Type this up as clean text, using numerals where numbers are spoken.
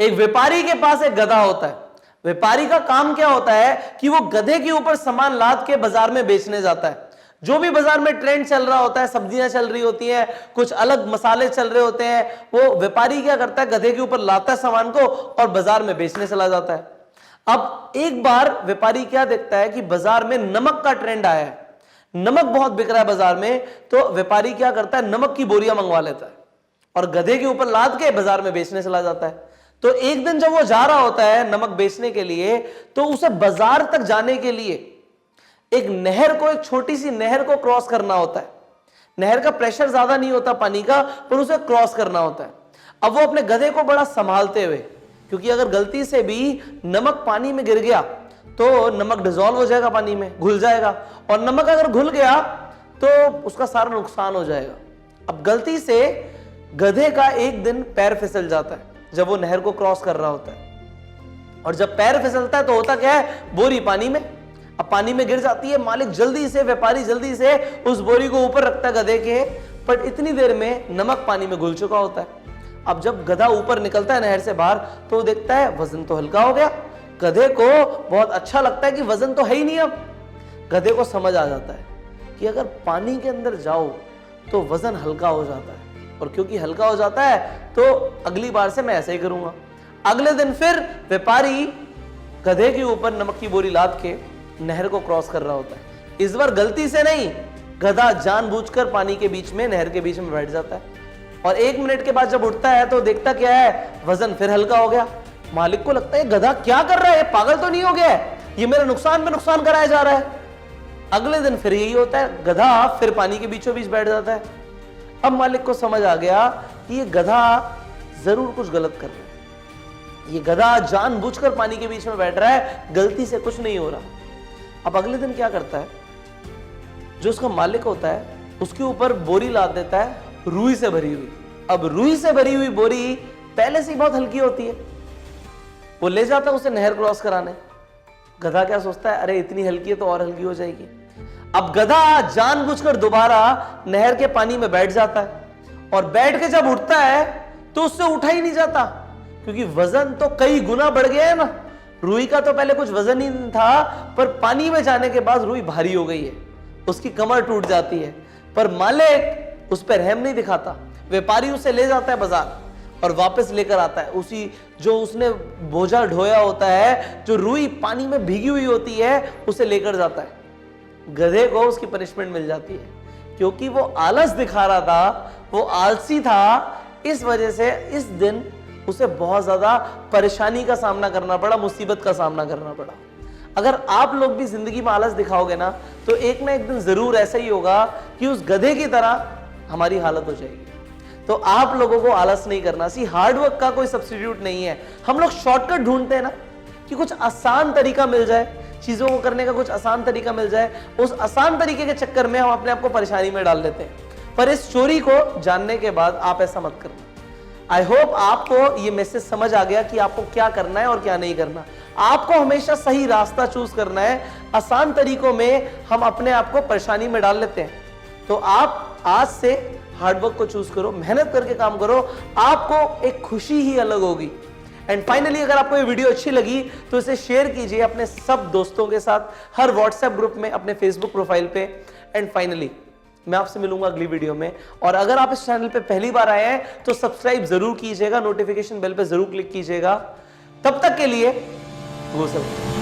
एक व्यापारी के पास एक गधा होता है। व्यापारी का काम क्या होता है कि वो गधे के ऊपर सामान लाद के बाजार में बेचने जाता है। जो भी बाजार में ट्रेंड चल रहा होता है, सब्जियां चल रही होती हैं, कुछ अलग मसाले चल रहे होते हैं, वो व्यापारी क्या करता है, गधे के ऊपर लाता है सामान को और बाजार में बेचने चला जाता है। अब एक बार व्यापारी क्या देखता है कि बाजार में नमक का ट्रेंड आया है, नमक बहुत बिक रहा है बाजार में, तो व्यापारी क्या करता है, नमक की बोरियां मंगवा लेता है और गधे के ऊपर लाद के बाजार में बेचने चला जाता है। तो एक दिन जब वो जा रहा होता है नमक बेचने के लिए, तो उसे बाजार तक जाने के लिए एक नहर को, एक छोटी सी नहर को क्रॉस करना होता है। नहर का प्रेशर ज्यादा नहीं होता पानी का, पर उसे क्रॉस करना होता है। अब वो अपने गधे को बड़ा संभालते हुए, क्योंकि अगर गलती से भी नमक पानी में गिर गया तो नमक डिसॉल्व हो जाएगा, पानी में घुल जाएगा, और नमक अगर घुल गया तो उसका सारा नुकसान हो जाएगा। अब गलती से गधे का एक दिन पैर फिसल जाता है जब वो नहर को क्रॉस कर रहा होता है, और जब पैर फिसलता है तो होता क्या है, बोरी पानी में। अब पानी में गिर जाती है, मालिक जल्दी से, व्यापारी जल्दी से उस बोरी को ऊपर रखता है गधे के, पर इतनी देर में नमक पानी में घुल चुका होता है। अब जब गधा ऊपर निकलता है नहर से बाहर, तो देखता है वजन तो हल्का हो गया। गधे को बहुत अच्छा लगता है कि वजन तो है ही नहीं। अब गधे को समझ आ जाता है कि अगर पानी के अंदर जाओ तो वजन हल्का हो जाता है, और क्योंकि हल्का हो जाता है तो अगली बार से मैं ऐसे ही करूंगा। अगले दिन फिर व्यापारी गधे के ऊपर नमक की बोरी लाद के नहर को क्रॉस कर रहा होता है। इस बार गलती से नहीं, गधा जानबूझकर पानी के बीच में, नहर के बीच में बैठ जाता है, और 1 मिनट के बाद जब उठता है तो देखता क्या है, वजन फिर हल्का हो गया। मालिक को लगता है गधा क्या कर रहा है, पागल तो नहीं हो गया है, ये मेरा नुकसान पे नुकसान कराया जा रहा है। अगले दिन फिर यही होता है, गधा फिर पानी के बीचों बीच बैठ जाता है। अब मालिक को समझ आ गया कि ये गधा जरूर कुछ गलत कर रहा है, ये गधा जानबूझकर पानी के बीच में बैठ रहा है, गलती से कुछ नहीं हो रहा। अब अगले दिन क्या करता है, जो उसका मालिक होता है उसके ऊपर बोरी लाद देता है रुई से भरी हुई। अब रुई से भरी हुई बोरी पहले से ही बहुत हल्की होती है, वो ले जाता है उसे नहर क्रॉस कराने। गधा क्या सोचता है, अरे इतनी हल्की है तो और हल्की हो जाएगी। अब गधा जानबूझकर दोबारा नहर के पानी में बैठ जाता है, और बैठ के जब उठता है तो उससे उठा ही नहीं जाता, क्योंकि वजन तो कई गुना बढ़ गया है ना। रुई का तो पहले कुछ वजन ही नहीं था, पर पानी में जाने के बाद रुई भारी हो गई है, उसकी कमर टूट जाती है। पर मालिक उस पर रहम नहीं दिखाता, व्यापारी उसे ले जाता है बाजार और वापस लेकर आता है उसी जो उसने बोझा ढोया होता है, जो रुई पानी में भीगी हुई होती है, उसे लेकर जाता है। गधे को उसकी पनिशमेंट मिल जाती है, क्योंकि वो आलस दिखा रहा था, वो आलसी था, इस वजह से इस दिन उसे बहुत ज्यादा परेशानी का सामना करना पड़ा, मुसीबत का सामना करना पड़ा। अगर आप लोग भी जिंदगी में आलस दिखाओगे ना, तो एक ना एक दिन जरूर ऐसा ही होगा कि उस गधे की तरह हमारी हालत हो जाएगी। तो आप लोगों को आलस नहीं करना। सी हार्डवर्क का कोई सब्स्टिट्यूट नहीं है। हम लोग शॉर्टकट ढूंढते हैं ना, कि कुछ आसान तरीका मिल जाए, चीजों को करने का कुछ आसान तरीका मिल जाए, उस आसान तरीके के चक्कर में हम अपने आप को परेशानी में डाल देते हैं। पर इस स्टोरी को जानने के बाद आप ऐसा मत करना। आई होप आपको ये मैसेज समझ आ गया कि आपको क्या करना है और क्या नहीं करना। आपको हमेशा सही रास्ता चूज करना है। आसान तरीकों में हम अपने आप को परेशानी में डाल लेते हैं। तो आप आज से हार्डवर्क को चूज करो, मेहनत करके काम करो, आपको एक खुशी ही अलग होगी। एंड फाइनली, अगर आपको ये वीडियो अच्छी लगी तो इसे शेयर कीजिए अपने सब दोस्तों के साथ, हर व्हाट्सएप ग्रुप में, अपने फेसबुक प्रोफाइल पे। एंड फाइनली, मैं आपसे मिलूंगा अगली वीडियो में। और अगर आप इस चैनल पे पहली बार आए हैं तो सब्सक्राइब जरूर कीजिएगा, नोटिफिकेशन बेल पे जरूर क्लिक कीजिएगा। तब तक के लिए वो सब।